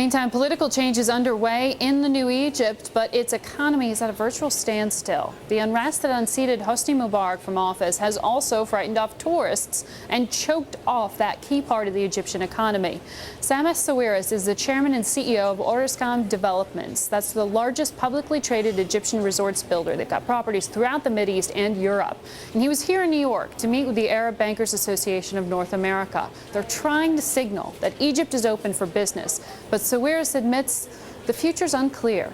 Meantime, political change is underway in the new Egypt, but its economy is at a virtual standstill. The unrest that unseated Hosni Mubarak from office has also frightened off tourists and choked off that key part of the Egyptian economy. Samih Sawiris is the chairman and CEO of Orascom Developments. That's the largest publicly traded Egyptian resorts builder. They've got properties throughout the Mideast and Europe. And he was here in New York to meet with the Arab Bankers Association of North America. They're trying to signal that Egypt is open for business, but Sawiris admits the future's unclear.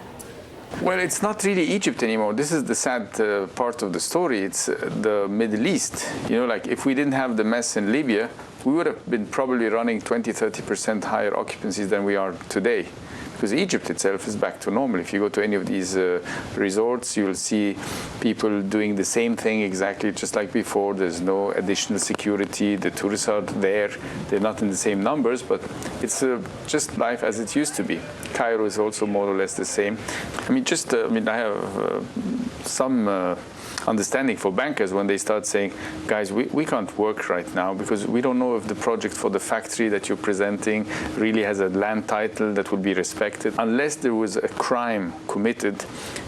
Well, it's not really Egypt anymore. This is the sad part of the story. It's the Middle East. You know, like if we didn't have the mess in Libya, we would have been probably running 20–30% higher occupancies than we are today. Because Egypt itself is back to normal. If you go to any of these resorts, you'll see people doing the same thing exactly just like before. There's no additional security. The tourists are there. They're not in the same numbers, but it's just life as it used to be. Cairo is also more or less the same. I mean, I have some understanding for bankers when they start saying, guys, we can't work right now because we don't know if the project for the factory that you're presenting really has a land title that would be respected. Unless there was a crime committed,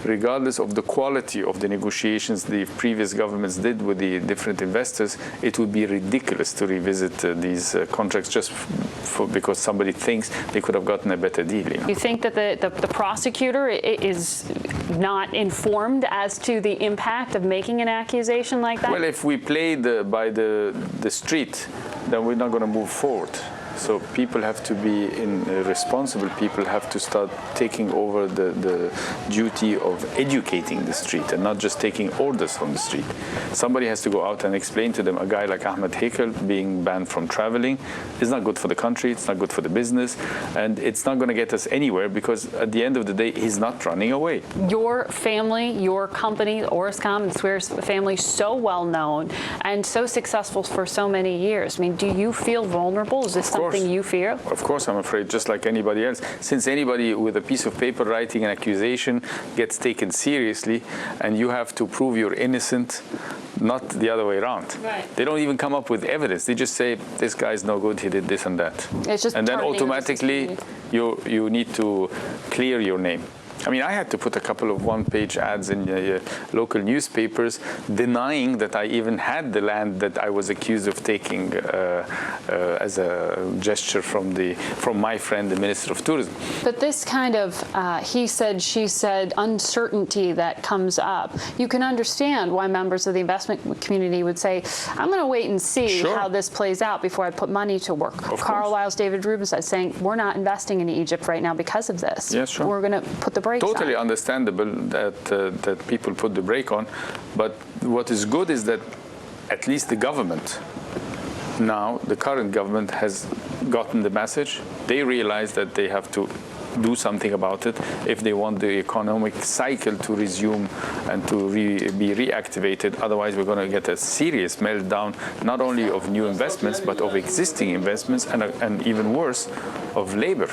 regardless of the quality of the negotiations the previous governments did with the different investors, it would be ridiculous to revisit these contracts just because somebody thinks they could have gotten a better deal. You think that the prosecutor is not informed as to the impact of making an accusation like that? Well, if we play by the street, then we're not going to move forward. So people have to be responsible. People have to start taking over the duty of educating the street and not just taking orders from the street. Somebody has to go out and explain to them, a guy like Ahmed Hekel being banned from traveling is not good for the country, it's not good for the business, and it's not going to get us anywhere because at the end of the day, he's not running away. Your family, your company, Orascom and Sawiris family, so well known and so successful for so many years. I mean, do you feel vulnerable? Is this something you fear? Of course I'm afraid, just like anybody else. Since anybody with a piece of paper writing an accusation gets taken seriously and you have to prove you're innocent, not the other way around. Right. They don't even come up with evidence. They just say, this guy's no good, he did this and that. It's just and then automatically you need to clear your name. I mean, I had to put a couple of one-page ads in local newspapers denying that I even had the land that I was accused of taking as a gesture from my friend, the Minister of Tourism. But this kind of he said, she said uncertainty that comes up, you can understand why members of the investment community would say, I'm going to wait and see how this plays out before I put money to work. Carlisle's David Rubenstein saying, we're not investing in Egypt right now because of this. Yes, sure. We're going to put the brakes Totally on. understandable that people put the brake on, but what is good is that at least the government now, the current government has gotten the message. They realize that they have to do something about it if they want the economic cycle to resume and to be reactivated. Otherwise, we're going to get a serious meltdown, not only of new investments, but of existing investments and even worse, of labor.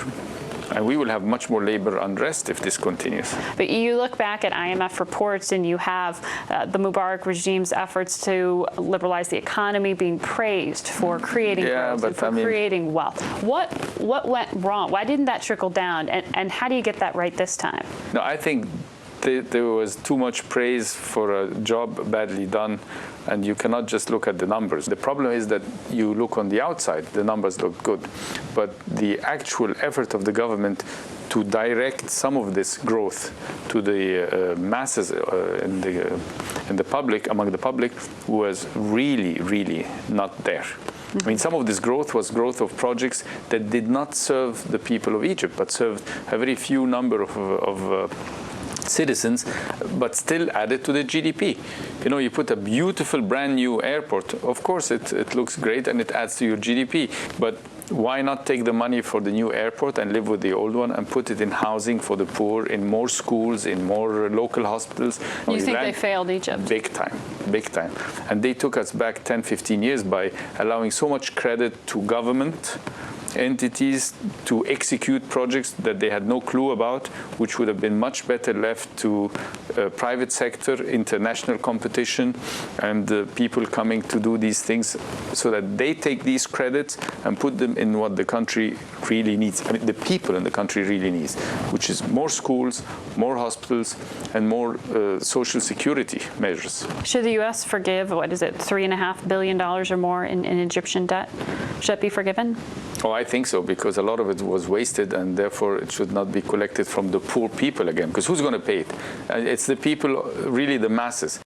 And we will have much more labor unrest if this continues. But you look back at IMF reports and you have the Mubarak regime's efforts to liberalize the economy being praised for creating growth and for creating wealth. What went wrong? Why didn't that trickle down? And how do you get that right this time? No, I think there was too much praise for a job badly done, and you cannot just look at the numbers. The problem is that you look on the outside, the numbers look good, but the actual effort of the government to direct some of this growth to the masses in the public, among the public, was really not there. I mean, some of this growth was growth of projects that did not serve the people of Egypt, but served a very few number of citizens, but still added to the GDP. You know, you put a beautiful brand new airport, of course it looks great and it adds to your GDP, but why not take the money for the new airport and live with the old one and put it in housing for the poor, in more schools, in more local hospitals? You think they failed Egypt? Big time. And they took us back 10–15 years by allowing so much credit to government entities to execute projects that they had no clue about, which would have been much better left to private sector, international competition, and people coming to do these things so that they take these credits and put them in what the country really needs. I mean, the people in the country really needs, which is more schools, more hospitals, and more social security measures. Should the U.S. forgive, what is it, $3.5 billion or more in Egyptian debt? Should that be forgiven? Oh, I think so, because a lot of it was wasted, and therefore it should not be collected from the poor people again, because who's going to pay it? It's the people, really the masses.